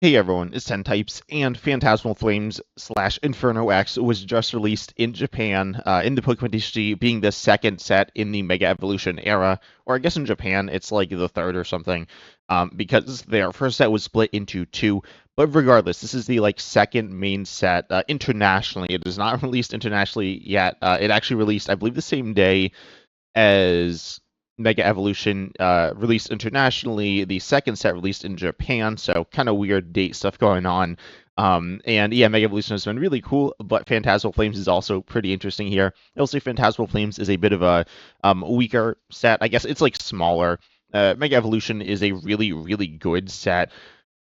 Hey everyone, it's 10 Types, and Phantasmal Flames slash Inferno X was just released in Japan, in the Pokemon TCG, being the second set in the Mega Evolution era, or I guess in Japan it's like the third or something, because their first set was split into two. But regardless, this is the second main set internationally. It is not released internationally yet. It actually released, I believe, the same day as Mega Evolution released internationally. The second set released in Japan, so kind of weird date stuff going on. And yeah, Mega Evolution has been really cool, but Phantasmal Flames is also pretty interesting here. I'll say Phantasmal Flames is a bit of a weaker set. I guess it's like smaller. Mega Evolution is a really, really good set.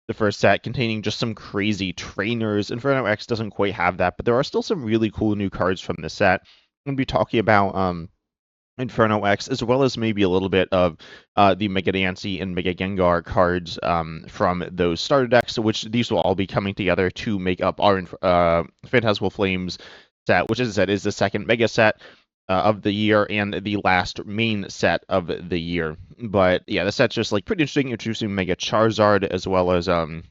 The first set containing just some crazy trainers. Inferno X doesn't quite have that, but there are still some really cool new cards from the set. I'm going to be talking about Inferno X, as well as maybe a little bit of the Mega Dancy and Mega Gengar cards from those starter decks, which these will all be coming together to make up our Phantasmal Flames set, which, as I said, is the second Mega set of the year and the last main set of the year. But yeah, the set's just like pretty interesting, introducing Mega Charizard, as well as a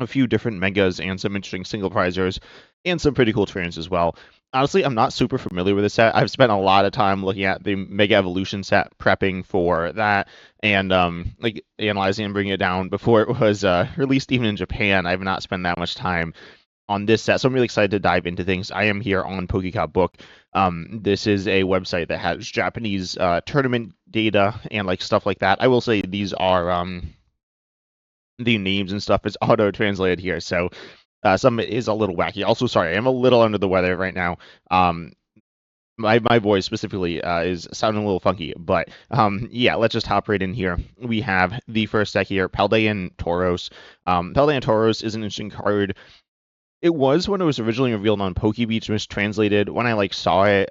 few different megas and some interesting single prizers and some pretty cool trainers as well. Honestly, I'm not super familiar with this set. I've spent a lot of time looking at the Mega Evolution set, prepping for that, and like analyzing and bringing it down before it was released even in Japan. I've not spent that much time on this set, so I'm really excited to dive into things. I am here on PokeCop Book. This is a website that has Japanese tournament data and like stuff like that. I will say these are the names and stuff is auto translated here, so some is a little wacky. Also, sorry, I'm a little under the weather right now. My voice specifically is sounding a little funky, but yeah, let's just hop right in here. We have the first deck here, Paldean Tauros. Paldean Tauros is an interesting card. It was when it was originally revealed on PokeBeach, mistranslated. When I saw it,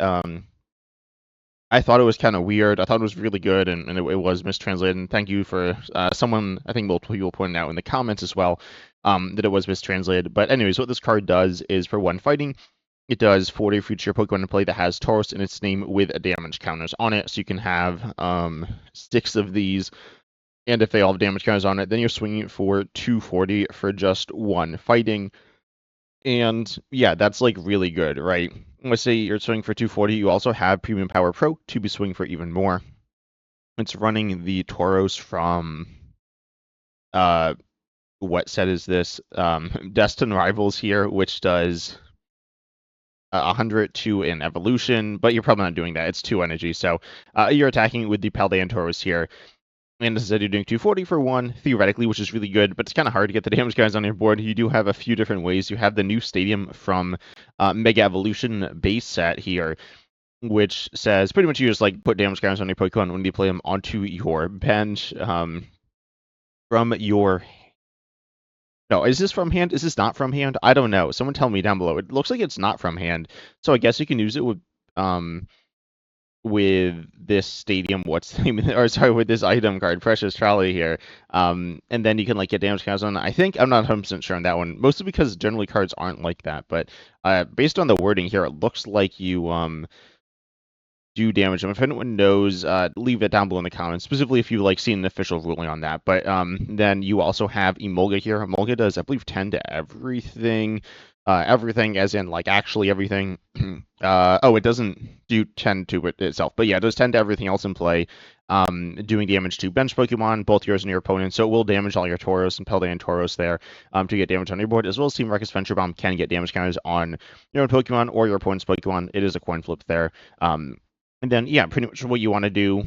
I thought it was kind of weird. I thought it was really good, and it was mistranslated. And thank you for someone, I think multiple people pointed out in the comments as well, that it was mistranslated. But anyways, what this card does is for one fighting, it does 40 future Pokemon in play that has Tauros in its name with damage counters on it. So you can have 6 of these, and if they all have damage counters on it, then you're swinging it for 240 for just one fighting. And yeah, that's like really good, right? Let's say you're swinging for 240, you also have Premium Power Pro to be swinging for even more. It's running the Tauros from what set is this? Destined Rivals here, which does 100 to an evolution, but you're probably not doing that. It's 2 energy, so you're attacking with the Paldean Tauros here. And instead you're doing 240 for 1, theoretically, which is really good, but it's kind of hard to get the damage guys on your board. You do have a few different ways. You have the new stadium from Mega Evolution base set here, which says pretty much you just put damage counters on your Pokemon when you play them onto your bench from your... No, is this from hand? Is this not from hand? I don't know. Someone tell me down below. It looks like it's not from hand, so I guess you can use it with this stadium, with this item card, Precious Trolley here. And then you can get damage counters on. I think I'm not 100% sure on that one, mostly because generally cards aren't like that. But based on the wording here, it looks like you do damage them. If anyone knows, leave it down below in the comments, specifically if you seen an official ruling on that. But then you also have Emolga here. Emolga does, I believe, 10 to everything. Everything as in actually everything. Oh, it doesn't do 10 to it itself, but yeah, it does 10 to everything else in play, doing damage to bench Pokemon, both yours and your opponent. So it will damage all your Tauros and Paldean Tauros there to get damage on your board, as well as Team Ruckus Venture Bomb can get damage counters on your own Pokemon or your opponent's Pokemon. It is a coin flip there. And then yeah, pretty much what you want to do.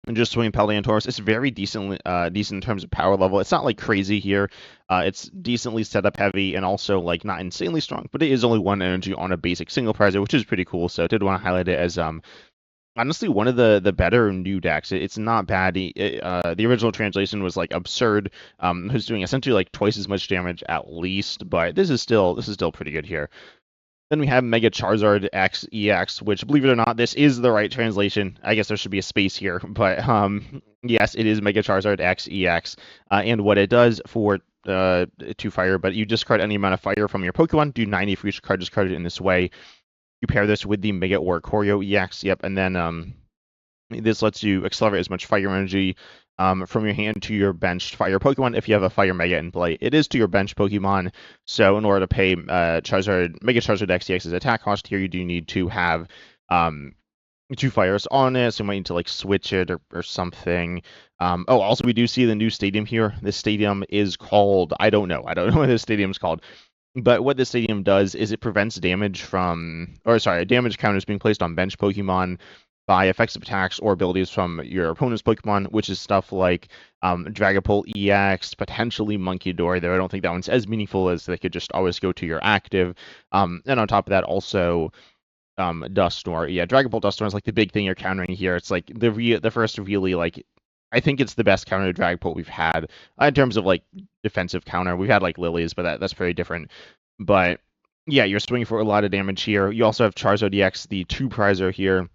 And just swinging Paldean Tauros, it's very decent in terms of power level. It's not crazy here. It's decently setup heavy and also not insanely strong, but it is only 1 energy on a basic single prizer, which is pretty cool. So I did want to highlight it as honestly one of the better new decks. It's not bad. The original translation was absurd. It was doing essentially twice as much damage at least, but this is still pretty good here. Then we have Mega Charizard X EX, which, believe it or not, this is the right translation. I guess there should be a space here, but yes, it is Mega Charizard X EX. And what it does for 2 fire, but you discard any amount of fire from your Pokemon, do 90 for each card discarded in this way. You pair this with the Mega Oricorio EX, yep, and then this lets you accelerate as much fire energy from your hand to your benched fire Pokemon if you have a fire Mega in play. It is to your bench Pokemon, so in order to pay Mega Charizard X EX's attack cost here, you do need to have two fires on it, so you might need to like switch it or something. Oh, also we do see the new stadium here. This stadium is called, I don't know what this stadium's called. But what this stadium does is it prevents damage damage counters being placed on bench Pokemon by effective attacks or abilities from your opponent's Pokemon, which is stuff like Dragapult EX, potentially Munkidori, though I don't think that one's as meaningful as they could just always go to your active. And on top of that, also Dusknoir. Yeah, Dragapult Dusknoir is like the big thing you're countering here. It's like the first really like I think it's the best counter to Dragapult we've had in terms of like defensive counter. We've had like Lilies, but that's very different. But yeah, you're swinging for a lot of damage here. You also have Charizard EX, the two prizer here,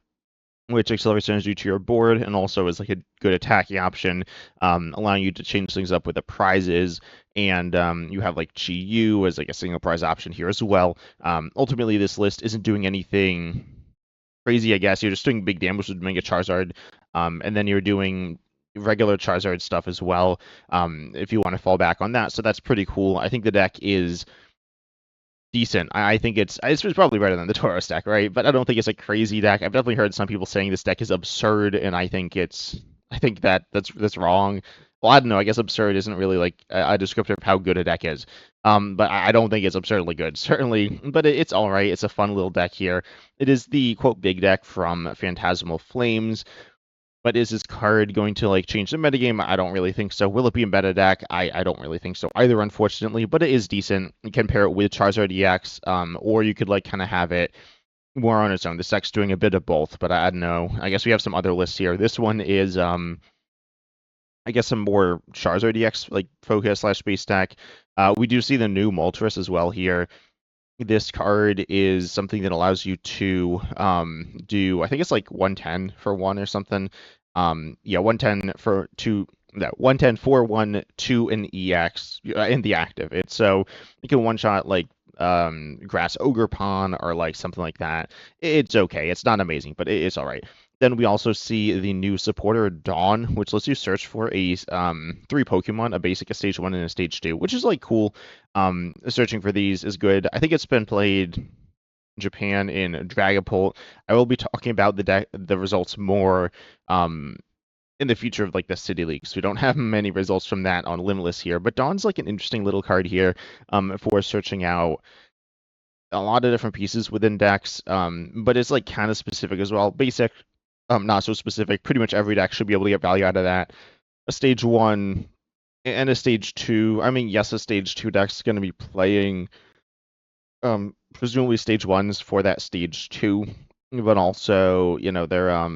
which accelerates energy to your board and also is like a good attacking option, allowing you to change things up with the prizes. And you have like Chi-Yu as like a single prize option here as well. Ultimately, this list isn't doing anything crazy, I guess. You're just doing big damage with Mega Charizard, and then you're doing regular Charizard stuff as well, if you want to fall back on that. So that's pretty cool. I think the deck is decent. I think it's probably better than the Tauros deck, right? But I don't think it's a crazy deck. I've definitely heard some people saying this deck is absurd, and I think that's wrong. Well, I don't know. I guess absurd isn't really like a descriptor of how good a deck is. But I don't think it's absurdly good, certainly. But it's all right. It's a fun little deck here. It is the quote big deck from Phantasmal Flames. But is this card going to like change the metagame? I don't really think so. Will it be a meta deck? I don't really think so either, unfortunately. But it is decent. You can pair it with Charizard EX, or you could like kind of have it more on its own. This deck's doing a bit of both, but I don't know. I guess we have some other lists here. This one is I guess some more Charizard EX like focus / base deck. We do see the new Moltres as well here. This card is something that allows you to do, I think it's like 110 for one or something. Yeah, 110 for two. No, 110 for 1, 2 in EX in the active. It's so you can one shot like Grass Ogre Pawn or like something like that. It's okay. It's not amazing, but it's all right. Then we also see the new supporter Dawn, which lets you search for a 3 Pokemon, a basic, a stage 1, and a stage 2, which is like cool. Searching for these is good. I think it's been played in Japan in Dragapult. I will be talking about the results more in the future of like the City Leagues. We don't have many results from that on Limitless here, but Dawn's like an interesting little card here for searching out a lot of different pieces within decks, but it's like kind of specific as well. Basic, not so specific. Pretty much every deck should be able to get value out of that. A stage 1 and a stage 2. I mean, yes, a stage 2 deck's going to be playing presumably stage 1s for that stage 2, but also, they're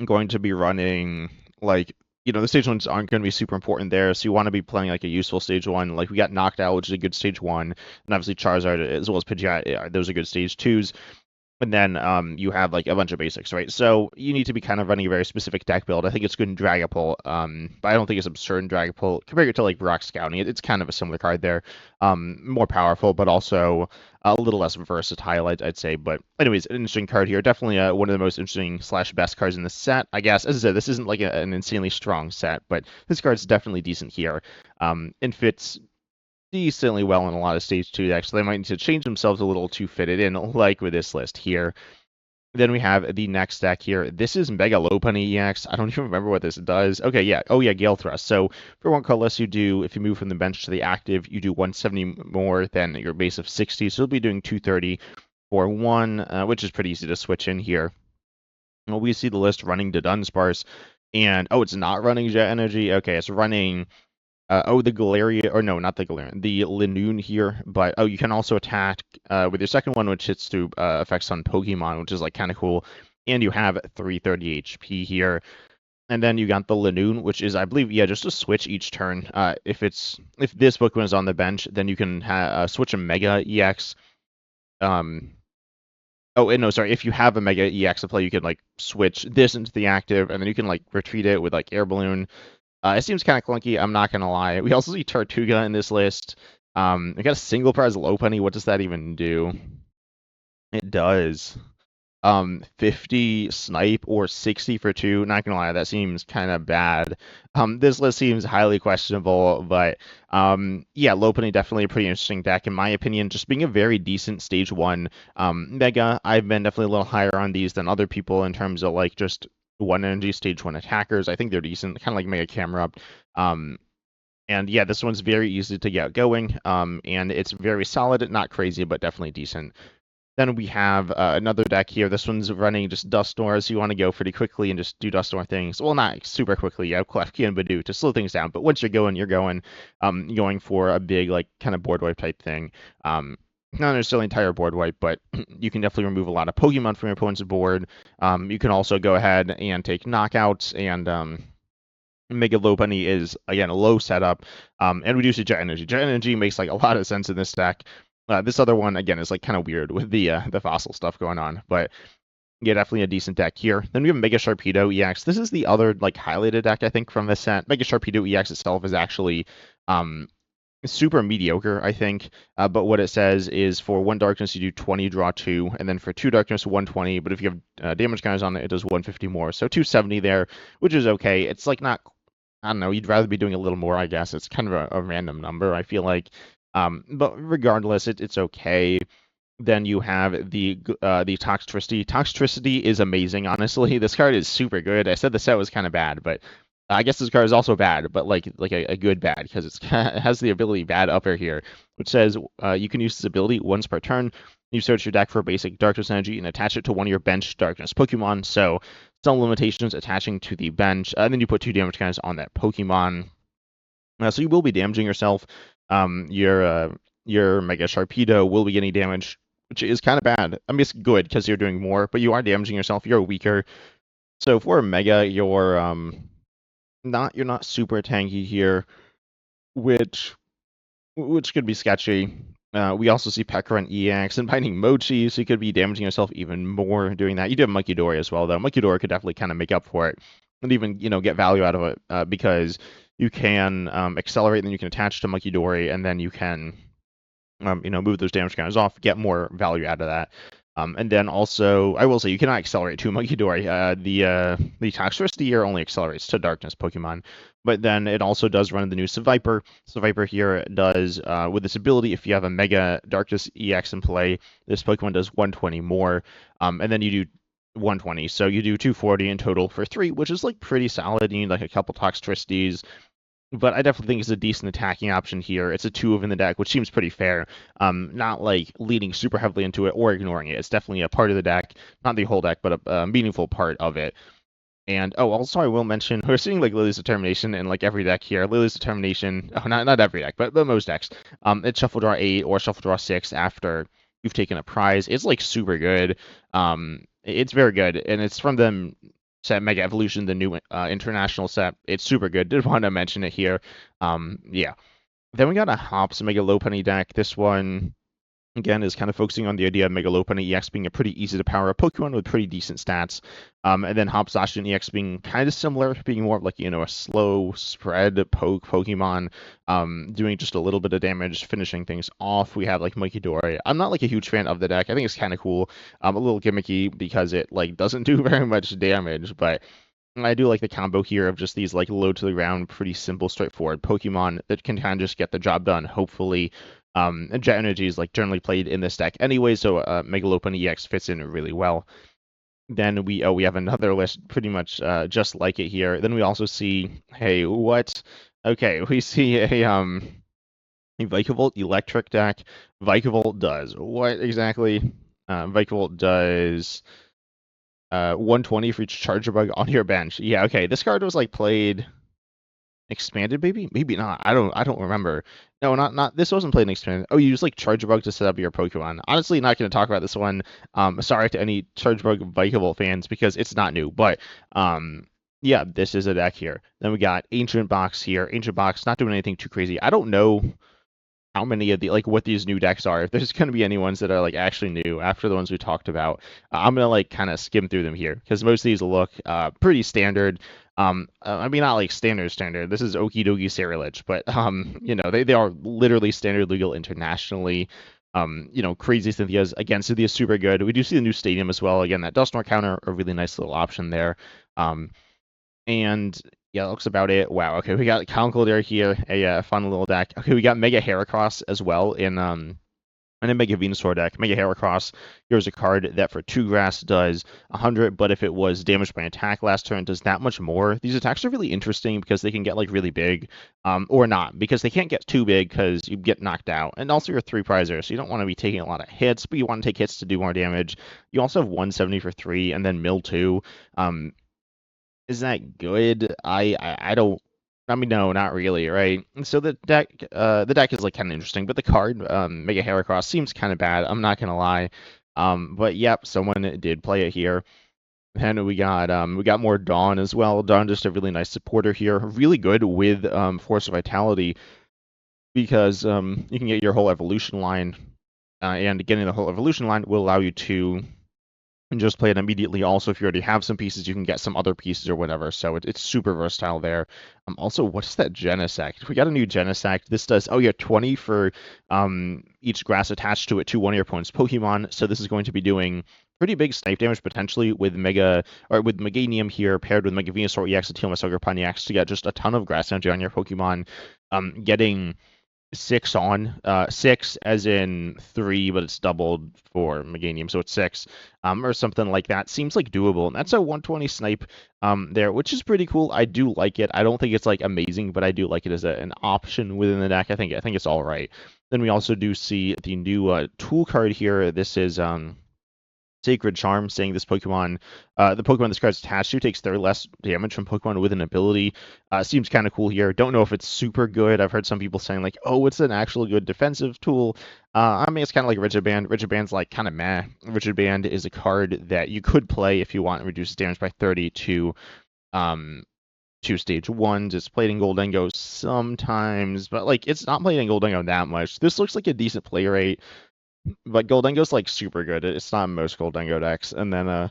going to be running like the stage 1s aren't going to be super important there, so you want to be playing like a useful stage 1. Like we got Knocked Out, which is a good stage 1, and obviously Charizard as well as Pidgeot, those are good stage 2s. And then you have like a bunch of basics, right? So you need to be kind of running a very specific deck build. I think it's good in Dragapult, but I don't think it's absurd in Dragapult. Compare it to like Rock Scouting, it's kind of a similar card there. More powerful, but also a little less versatile, I'd say. But anyways, an interesting card here. Definitely one of the most interesting / best cards in the set, I guess. As I said, this isn't like an insanely strong set, but this card's definitely decent here. And fits decently well in a lot of stage 2 decks, so they might need to change themselves a little to fit it in, like with this list here. Then we have the next deck here. This is Mega Lopunny EX. I don't even remember what this does. Okay, yeah. Oh, yeah, Gale Thrust. So for one colorless, if you move from the bench to the active, you do 170 more than your base of 60. So you'll be doing 230 for 1, which is pretty easy to switch in here. Well, we see the list running to Dunsparce. And, it's not running Jet Energy. Okay, it's running the Galarian, or no, not the Galarian, the Linoon here, but you can also attack with your second one, which hits through effects on Pokemon, which is like kind of cool, and you have 330 HP here. And then you got the Linoon, which is, I believe, just a switch each turn. If this Pokemon is on the bench, then you can switch a Mega EX. If you have a Mega EX to play, you can like switch this into the active, and then you can like retreat it with like Air Balloon. It seems kind of clunky, I'm not going to lie. We also see Tortuga in this list. We got a single prize Lopunny. What does that even do? It does. 50 snipe or 60 for 2. Not gonna lie, that seems kind of bad. This list seems highly questionable, but yeah, Lopunny definitely a pretty interesting deck in my opinion. Just being a very decent stage 1 Mega. I've been definitely a little higher on these than other people in terms of like just 1 energy stage 1 attackers. I think they're decent, kind of like Mega Camera Up. And yeah, this one's very easy to get going, and it's very solid, not crazy, but definitely decent. Then we have another deck here. This one's running just Dusknoir, so you want to go pretty quickly and just do Dusknoir things. Well, not super quickly. You have Klefki and Badoo to slow things down, but once you're going, you're going. Going for a big, like, kind of board wipe type thing. Not necessarily entire board wipe, but you can definitely remove a lot of Pokemon from your opponent's board. You can also go ahead and take knockouts, and Mega Lopunny is, again, a low setup, and reduces Jet Energy. Jet Energy makes, like, a lot of sense in this deck. This other one, again, is, like, kind of weird with the fossil stuff going on, but yeah, definitely a decent deck here. Then we have Mega Sharpedo EX. This is the other, like, highlighted deck, I think, from this set. Mega Sharpedo EX itself is actually super mediocre, I think, but what it says is for 1 darkness, you do 20, draw 2, and then for 2 darkness, 120, but if you have damage counters on it, it does 150 more, so 270 there, which is okay. It's, like, not, I don't know, you'd rather be doing a little more, I guess. It's kind of a random number, I feel like. But regardless, it's okay. Then you have the Toxtricity. Toxtricity is amazing, honestly. This card is super good. I said the set was kind of bad, but I guess this card is also bad, but like a good bad, because it has the ability bad upper here, which says you can use this ability once per turn. You search your deck for basic darkness energy and attach it to one of your bench darkness Pokemon. So some limitations attaching to the bench, and then you put 2 damage counters on that Pokemon. So you will be damaging yourself. Your Mega Sharpedo will be getting damage, which is kind of bad. I mean, it's good because you're doing more, but you are damaging yourself. You're weaker. So for a Mega, you're not super tanky here, which could be sketchy. We also see Pecker and EX and Binding Mochi, so you could be damaging yourself even more doing that. You do have Monkey Dory as well, though. Monkey Dory could definitely kind of make up for it and even, get value out of it, because you can accelerate, and then you can attach to Monkey Dory, and then you can, move those damage counters off, get more value out of that. And then also, I will say, you cannot accelerate to Monkey Dory. The Toxtricity here only accelerates to Darkness Pokemon, but then it also does run the new Seviper. Seviper here does, with this ability, if you have a Mega Darkness EX in play, this Pokemon does 120 more, and then you do 120, so you do 240 in total for 3, which is, like, pretty solid. You need, like, a couple Toxtricities, but I definitely think it's a decent attacking option here. It's a 2 of in the deck, which seems pretty fair. Not like leading super heavily into it or ignoring it. It's definitely a part of the deck, not the whole deck, but a meaningful part of it. And also I will mention, we're seeing like Lily's Determination in like every deck here. Lily's Determination, not every deck, but most decks. It's Shuffle Draw 8 or Shuffle Draw 6 after you've taken a prize. It's like super good. It's very good, and it's from the set Mega Evolution, the new international set. It's super good. Did want to mention it here. Yeah. Then we got a Hops Mega Lopunny deck. This one, again, is kind of focusing on the idea of Mega Lopunny EX being a pretty easy to power up Pokemon with pretty decent stats. And then Hops Zacian EX being kind of similar, being more of like, a slow spread Pokemon, doing just a little bit of damage, finishing things off. We have like Monkey Dory. I'm not like a huge fan of the deck. I think it's kind of cool. A little gimmicky because it like doesn't do very much damage, but I do like the combo here of just these like low to the ground, pretty simple, straightforward Pokemon that can kind of just get the job done, hopefully. And Jet Energy is like generally played in this deck anyway, so Mega Lopunny EX fits in really well. Then we have another list pretty much just like it here. Then we also see, hey, what? Okay, we see a Vikavolt electric deck. Vikavolt does what exactly? Vikavolt does 120 for each Charger Bug on your bench. Yeah, okay. This card was like played expanded, maybe not. I don't remember. No, not this wasn't played in expanded. Oh, you use like Charger Bug to set up your Pokemon. Honestly, not going to talk about this one. Sorry to any Charger Bug Vikavolt fans because it's not new, but yeah, this is a deck here. Then we got Ancient Box here. Ancient Box not doing anything too crazy. I don't know how many of the like what these new decks are. If there's going to be any ones that are like actually new after the ones we talked about, I'm going to like kind of skim through them here because most of these look pretty standard. I mean, not like standard. This is Okie Dokie Cerealich, but they are literally standard legal internationally. Crazy Cynthia's. Again, Cynthia's super good. We do see the new stadium as well. Again, that Dusknoir counter, a really nice little option there. And yeah, that looks about it. Wow. Okay, we got Conkeldurr here, a fun little deck. Okay, we got Mega Heracross as well in a Mega Venusaur deck. Mega Heracross, here's a card that for 2 grass does 100, but if it was damaged by an attack last turn, does that much more. These attacks are really interesting because they can get like really big, or not, because they can't get too big because you get knocked out. And also you're 3 prizer, so you don't want to be taking a lot of hits, but you want to take hits to do more damage. You also have 170 for 3, and then mill 2. Is that good? I don't. I mean, no, not really, right? So the deck is like kind of interesting, but the card, Mega Heracross, seems kind of bad. I'm not gonna lie. But yep, someone did play it here. And we got more Dawn as well. Dawn just a really nice supporter here, really good with Force of Vitality because you can get your whole evolution line, and getting the whole evolution line will allow you to and just play it immediately. Also, if you already have some pieces, you can get some other pieces or whatever. So it's super versatile there. Also, what's that Genesect? We got a new Genesect. This does 20 for each grass attached to it to one of your opponent's Pokemon. So this is going to be doing pretty big snipe damage potentially with Meganium here paired with Mega Venusaur EX and Teal Sugar Pony X to get just a ton of grass energy on your Pokemon. Getting 6 as in 3, but it's doubled for Meganium, so it's 6, or something like that. Seems like doable, and that's a 120 snipe there, which is pretty cool. I do like it. I don't think it's like amazing, but I do like it as an option within the deck. I think it's all right. Then we also do see the new tool card here. This is Sacred Charm, saying this Pokemon, the Pokemon this card's attached to takes 30 less damage from Pokemon with an ability. Seems kind of cool here. Don't know if it's super good. I've heard some people saying like, oh, it's an actual good defensive tool. I mean, it's kind of like Rigid Band. Rigid Band's like kind of meh. Rigid Band is a card that you could play if you want to reduce damage by 30 to stage 1s. It's played in Goldengo sometimes, but like it's not played in Goldengo that much. This looks like a decent play rate. But Goldengo's like super good. It's not most Goldengo decks. And then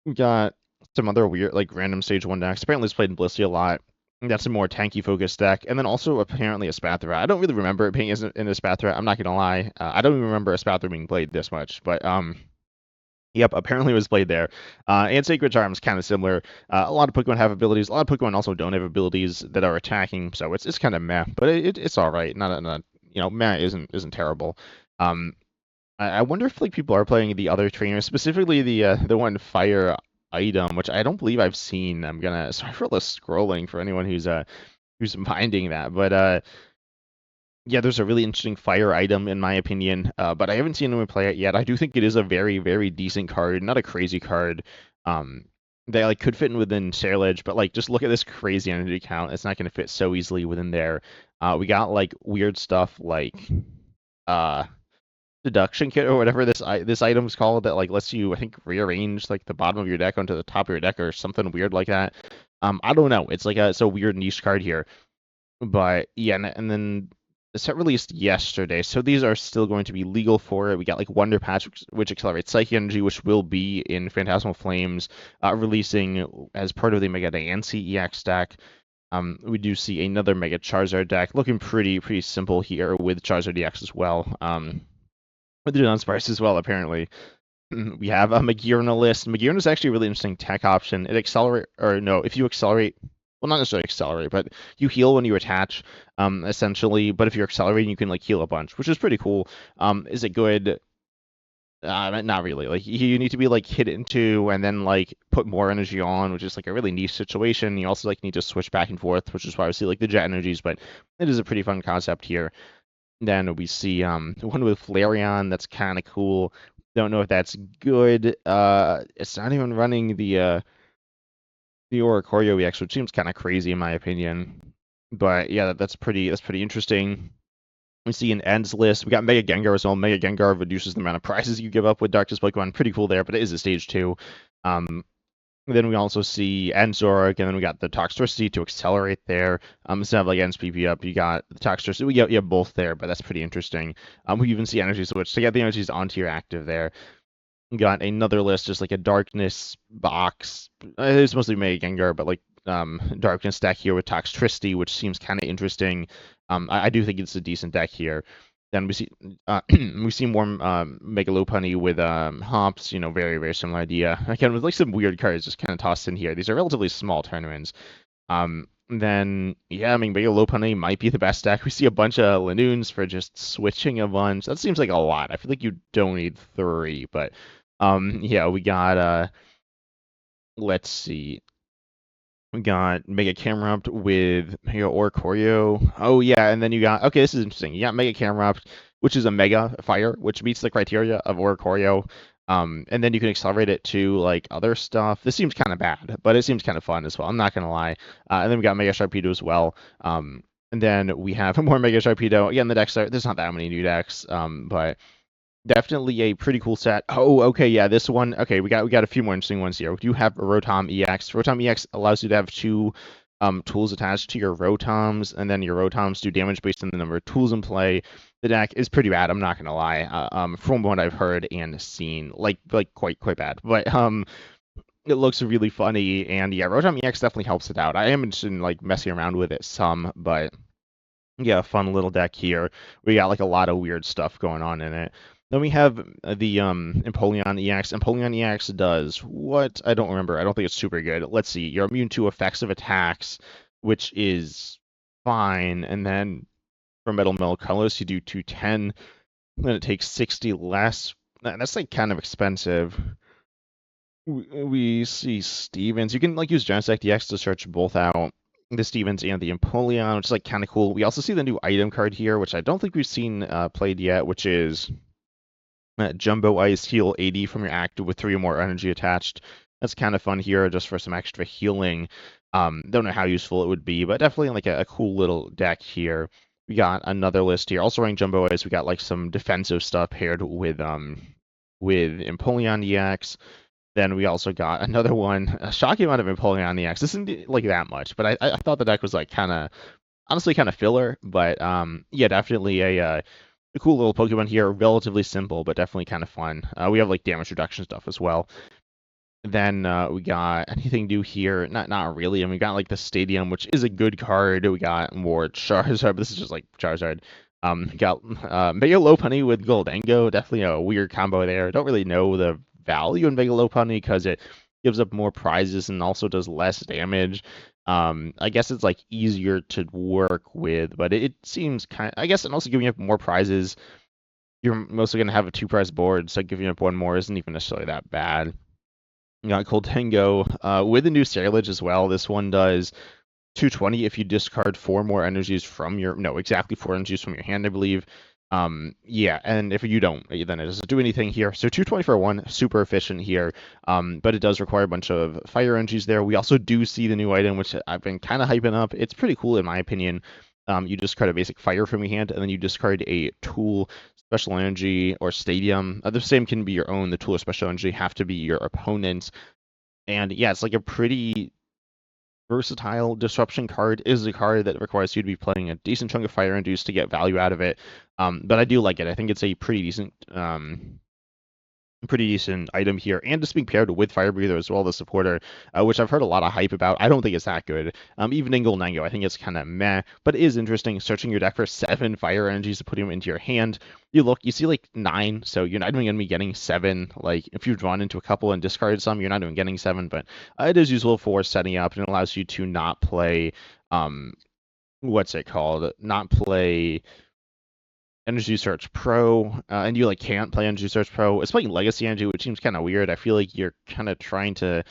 we got some other weird like random stage 1 decks. Apparently it's played in Blissey a lot. That's a more tanky focused deck. And then also apparently a Spathra. I don't really remember it being in a Spathra. I'm not gonna lie. I don't even remember a Spathra being played this much. But yep, apparently it was played there. And Sacred Charm is kind of similar. A lot of Pokemon have abilities. A lot of Pokemon also don't have abilities that are attacking. So it's kind of meh. But it's all right. Not meh isn't terrible. I wonder if like people are playing the other trainers, specifically the one fire item, which I don't believe I've seen. Sorry for the scrolling for anyone who's minding that, but yeah, there's a really interesting fire item in my opinion, but I haven't seen anyone play it yet. I do think it is a very, very decent card, not a crazy card. They like could fit in within Sailage, but like just look at this crazy energy count. It's not going to fit so easily within there. We got like weird stuff like deduction kit or whatever this item's called that like lets you, I think, rearrange like the bottom of your deck onto the top of your deck or something weird like that. I don't know. It's like it's a weird niche card here, but yeah, and then the set released yesterday, so these are still going to be legal for it. We got like Wonder Patch, which accelerates Psychic Energy, which will be in Phantasmal Flames, releasing as part of the Mega Diancie EX deck. We do see another Mega Charizard deck, looking pretty simple here with Charizard EX as well. With the Dunsparce as well, apparently. We have a Magearna list. Magearna is actually a really interesting tech option. If you accelerate, well, not necessarily accelerate, but you heal when you attach, essentially. But if you're accelerating, you can like heal a bunch, which is pretty cool. Is it good? Not really. Like you need to be like hit into and then like put more energy on, which is like a really niche situation. You also like need to switch back and forth, which is why I see like the jet energies, but it is a pretty fun concept here. Then we see one with Flareon that's kind of cool. Don't know if that's good. It's not even running the Oricorio EX, which seems kind of crazy in my opinion. But yeah, that's pretty interesting. We see an ends list. We got Mega Gengar as well. Mega Gengar reduces the amount of prizes you give up with Darkest Pokemon. Pretty cool there, but it is a stage 2. Then we also see Enzorg, and then we got the Toxtricity to accelerate there. Instead of like Ends PP up, you got the Toxtricity. We have both there, but that's pretty interesting. We even see Energy Switch to get the energies onto your active there. We got another list, just like a Darkness box. It's mostly Mega Gengar, but like Darkness deck here with Toxtricity, which seems kind of interesting. I do think it's a decent deck here. Then we see more Mega Lopunny with hops, very very similar idea. Again, with like some weird cards just kind of tossed in here. These are relatively small tournaments. Then yeah, I mean Mega Lopunny might be the best deck. We see a bunch of Lanoons for just switching a bunch. That seems like a lot. I feel like you don't need 3, but yeah, we got let's see. We got Mega Camerupt with Mega Oricorio. Oh yeah, and then you got, okay, this is interesting. You got Mega Camerupt, which is a Mega Fire, which meets the criteria of Oricorio. And then you can accelerate it to like other stuff. This seems kind of bad, but it seems kind of fun as well. I'm not gonna lie. And then we got Mega Sharpedo as well. And then we have more Mega Sharpedo. Again, the decks there's not that many new decks. But definitely a pretty cool set. Oh, okay, yeah, this one. Okay, we got a few more interesting ones here. We do have Rotom EX. Rotom EX allows you to have 2 tools attached to your Rotoms, and then your Rotoms do damage based on the number of tools in play. The deck is pretty bad. I'm not gonna lie. From what I've heard and seen, like quite bad. But it looks really funny, and yeah, Rotom EX definitely helps it out. I am interested in like messing around with it some, but yeah, fun little deck here. We got like a lot of weird stuff going on in it. Then we have the Empoleon EX. Empoleon EX does what? I don't remember. I don't think it's super good. Let's see. You're immune to effects of attacks, which is fine. And then for Metal Mill Colors, you do 210. Then it takes 60 less. That's like kind of expensive. We see Stevens. You can like use Genesect DX to search both out, the Stevens and the Empoleon, which is like kind of cool. We also see the new item card here, which I don't think we've seen played yet, which is Jumbo Ice, heal 80 from your active with 3 or more energy attached. That's kind of fun here, just for some extra healing. Don't know how useful it would be, but definitely like a cool little deck here. We got another list here. Also running Jumbo Ice, we got like some defensive stuff paired with Empoleon EX. Then we also got another one, a shocking amount of Empoleon EX. This isn't like that much, but I thought the deck was like honestly kind of filler. But yeah, definitely a cool little Pokemon here, relatively simple, but definitely kind of fun. We have like damage reduction stuff as well. Then we got anything new here? Not really. And we got like the Stadium, which is a good card. We got more Charizard, but this is just like Charizard. We got Mega Lopunny with Goldengo. Definitely a weird combo there. Don't really know the value in Mega Lopunny because it gives up more prizes and also does less damage. I guess it's like easier to work with, but it seems I guess, and also giving up more prizes. You're mostly gonna have a 2-prize board, so giving up 1 more isn't even necessarily that bad. You got Goldengo with the new Sailage as well. This one does 220 if you discard 4 more energies from your exactly 4 energies from your hand, I believe. Yeah, and if you don't, then it doesn't do anything here. So 220 for 1, super efficient here. But it does require a bunch of fire energies there. We also do see the new item, which I've been kind of hyping up. It's pretty cool in my opinion. You discard a basic fire from your hand, and then you discard a tool, special energy, or stadium. The same can be your own. The tool or special energy have to be your opponent's. And yeah, it's like a pretty versatile disruption card. Is a card that requires you to be playing a decent chunk of fire induce to get value out of it. But I do like it. I think it's a pretty decent item here, and just being paired with Fire Breather as well, the supporter, which I've heard a lot of hype about. I don't think it's that good. Even in Goldengo, I think it's kind of meh, but it is interesting. Searching your deck for 7 fire energies to put them into your hand. You see like 9, so you're not even going to be getting 7. Like if you've drawn into a couple and discarded some, you're not even getting 7, but it is useful for setting up, and it allows you to not play, what's it called? Not play Energy Search Pro, and you like can't play Energy Search Pro. It's playing Legacy Energy, which seems kind of weird. I feel like you're kind of trying to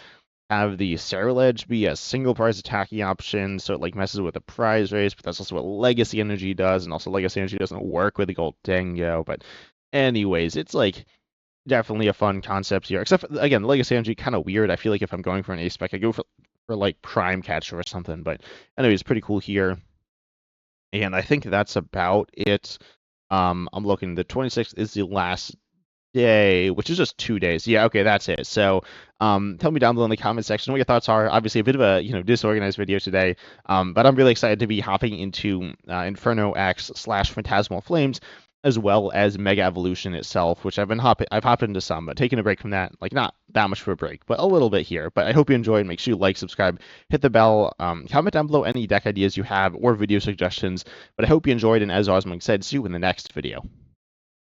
have the Sarilege be a single prize attacking option, so it like messes with the prize race, but that's also what Legacy Energy does, and also Legacy Energy doesn't work with the Goldengo. But anyways, it's like definitely a fun concept here. Except for, again, Legacy Energy kind of weird. I feel like if I'm going for an ace spec, I go for like Prime Catcher or something. But anyways, pretty cool here. And I think that's about it. I'm looking. The 26th is the last day, which is just 2 days. Yeah, okay, that's it. So, tell me down below in the comment section what your thoughts are. Obviously, a bit of a disorganized video today, but I'm really excited to be hopping into Inferno X / Phantasmal Flames. as well as Mega Evolution itself, which I've hopped into some, but taking a break from that, like not that much of a break, but a little bit here. But I hope you enjoyed. Make sure you like, subscribe, hit the bell, comment down below any deck ideas you have or video suggestions. But I hope you enjoyed, and as Osmond said, see you in the next video.